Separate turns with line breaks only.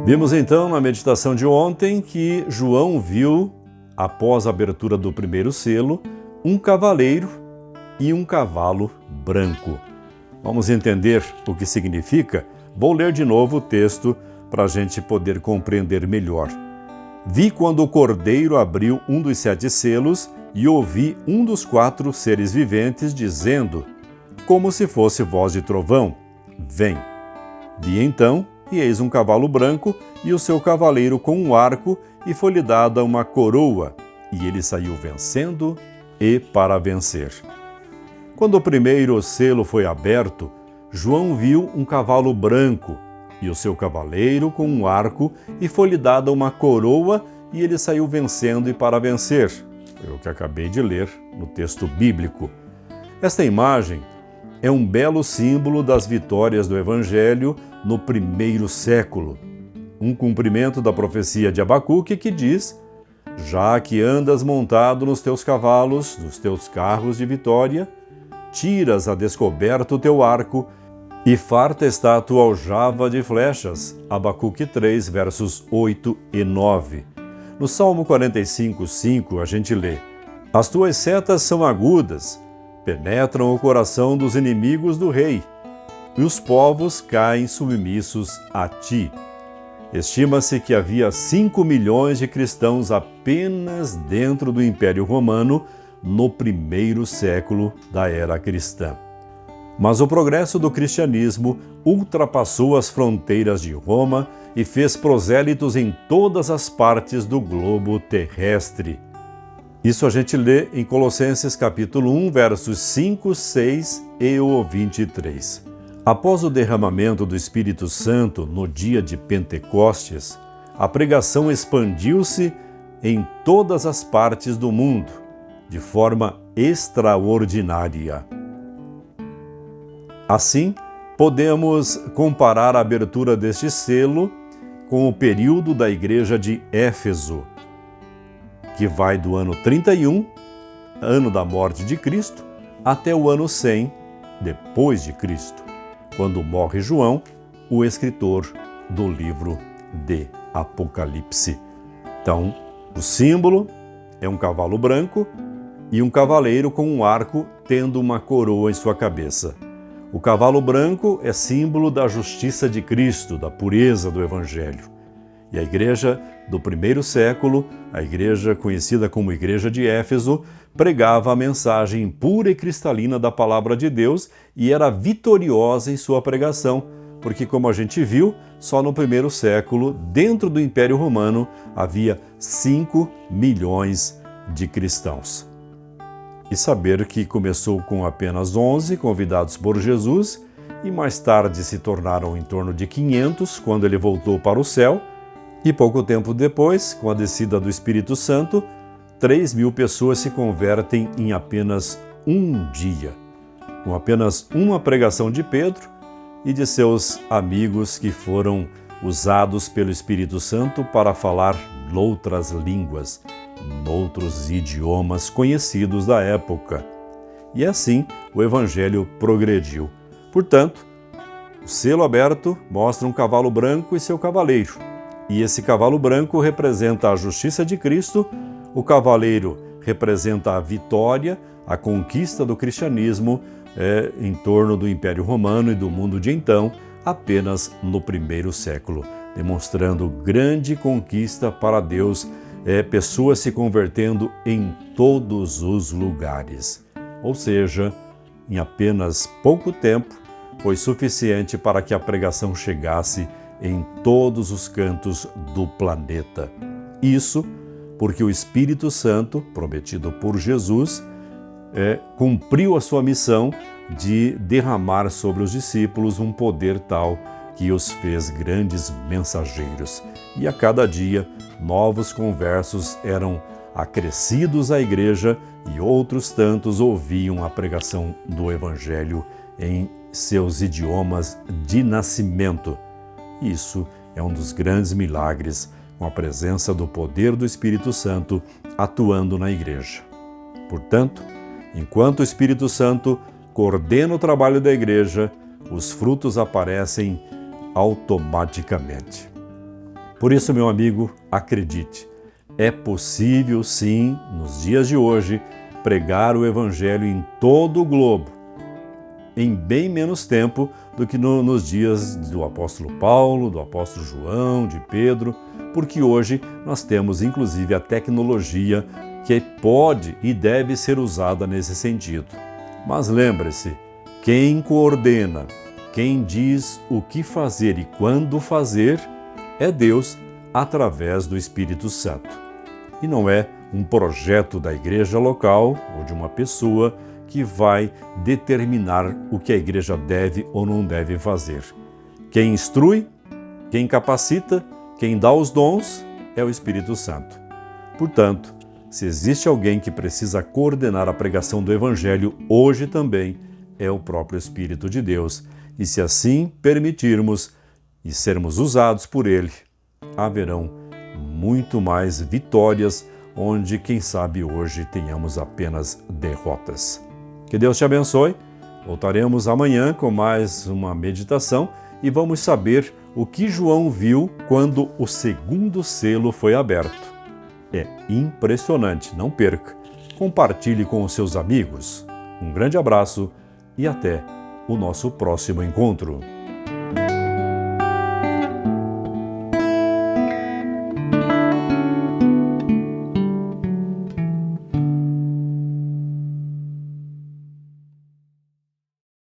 Vimos então na meditação de ontem que João viu, após a abertura do primeiro selo, um cavaleiro e um cavalo branco. Vamos entender o que significa? Vou ler de novo o texto para a gente poder compreender melhor. Vi quando o cordeiro abriu um dos 7 selos e ouvi um dos 4 seres viventes dizendo, como se fosse voz de trovão, vem. Vi então, e eis um cavalo branco e o seu cavaleiro com um arco, e foi-lhe dada uma coroa, e ele saiu vencendo e para vencer. Quando o primeiro selo foi aberto, João viu um cavalo branco e o seu cavaleiro com um arco, e foi-lhe dada uma coroa, e ele saiu vencendo e para vencer. Foi o que acabei de ler no texto bíblico. Esta imagem é um belo símbolo das vitórias do Evangelho no primeiro século. Um cumprimento da profecia de Abacuque que diz: já que andas montado nos teus cavalos, nos teus carros de vitória, tiras a descoberto o teu arco, e farta está a tua aljava de flechas. Abacuque 3, versos 8 e 9. No Salmo 45:5 a gente lê: as tuas setas são agudas, penetram o coração dos inimigos do rei, e os povos caem submissos a ti. Estima-se que havia 5 milhões de cristãos apenas dentro do Império Romano no primeiro século da era cristã. Mas o progresso do cristianismo ultrapassou as fronteiras de Roma e fez prosélitos em todas as partes do globo terrestre. Isso a gente lê em Colossenses capítulo 1, versos 5, 6 e o 23. Após o derramamento do Espírito Santo no dia de Pentecostes, a pregação expandiu-se em todas as partes do mundo, de forma extraordinária. Assim, podemos comparar a abertura deste selo com o período da igreja de Éfeso, que vai do ano 31, ano da morte de Cristo, até o ano 100, depois de Cristo, quando morre João, o escritor do livro de Apocalipse. Então, o símbolo é um cavalo branco e um cavaleiro com um arco tendo uma coroa em sua cabeça. O cavalo branco é símbolo da justiça de Cristo, da pureza do Evangelho. E a igreja do primeiro século, a igreja conhecida como Igreja de Éfeso, pregava a mensagem pura e cristalina da Palavra de Deus e era vitoriosa em sua pregação, porque, como a gente viu, só no primeiro século, dentro do Império Romano, havia 5 milhões de cristãos. E saber que começou com apenas 11 convidados por Jesus e mais tarde se tornaram em torno de 500 quando ele voltou para o céu, e pouco tempo depois, com a descida do Espírito Santo, 3.000 pessoas se convertem em apenas um dia, com apenas uma pregação de Pedro e de seus amigos que foram usados pelo Espírito Santo para falar noutras línguas, noutros idiomas conhecidos da época. E assim o Evangelho progrediu. Portanto, o selo aberto mostra um cavalo branco e seu cavaleiro. E esse cavalo branco representa a justiça de Cristo, o cavaleiro representa a vitória, a conquista do cristianismo em torno do Império Romano e do mundo de então, apenas no primeiro século, demonstrando grande conquista para Deus, pessoas se convertendo em todos os lugares. Ou seja, em apenas pouco tempo, foi suficiente para que a pregação chegasse em todos os cantos do planeta. Isso porque o Espírito Santo, prometido por Jesus, cumpriu a sua missão de derramar sobre os discípulos um poder tal que os fez grandes mensageiros. E a cada dia, novos conversos eram acrescidos à igreja e outros tantos ouviam a pregação do Evangelho em seus idiomas de nascimento. Isso é um dos grandes milagres, com a presença do poder do Espírito Santo atuando na igreja. Portanto, enquanto o Espírito Santo coordena o trabalho da igreja, os frutos aparecem automaticamente. Por isso, meu amigo, acredite, é possível sim, nos dias de hoje, pregar o Evangelho em todo o globo, em bem menos tempo do que nos dias do apóstolo Paulo, do apóstolo João, de Pedro, porque hoje nós temos inclusive a tecnologia que pode e deve ser usada nesse sentido. Mas lembre-se, quem coordena, quem diz o que fazer e quando fazer, é Deus através do Espírito Santo. E não é um projeto da igreja local ou de uma pessoa que vai determinar o que a igreja deve ou não deve fazer. Quem instrui, quem capacita, quem dá os dons é o Espírito Santo. Portanto, se existe alguém que precisa coordenar a pregação do Evangelho hoje também, é o próprio Espírito de Deus. E se assim permitirmos e sermos usados por Ele, haverão muito mais vitórias, onde, quem sabe, hoje tenhamos apenas derrotas. Que Deus te abençoe. Voltaremos amanhã com mais uma meditação e vamos saber o que João viu quando o segundo selo foi aberto. É impressionante, não perca. Compartilhe com os seus amigos. Um grande abraço e até o nosso próximo encontro.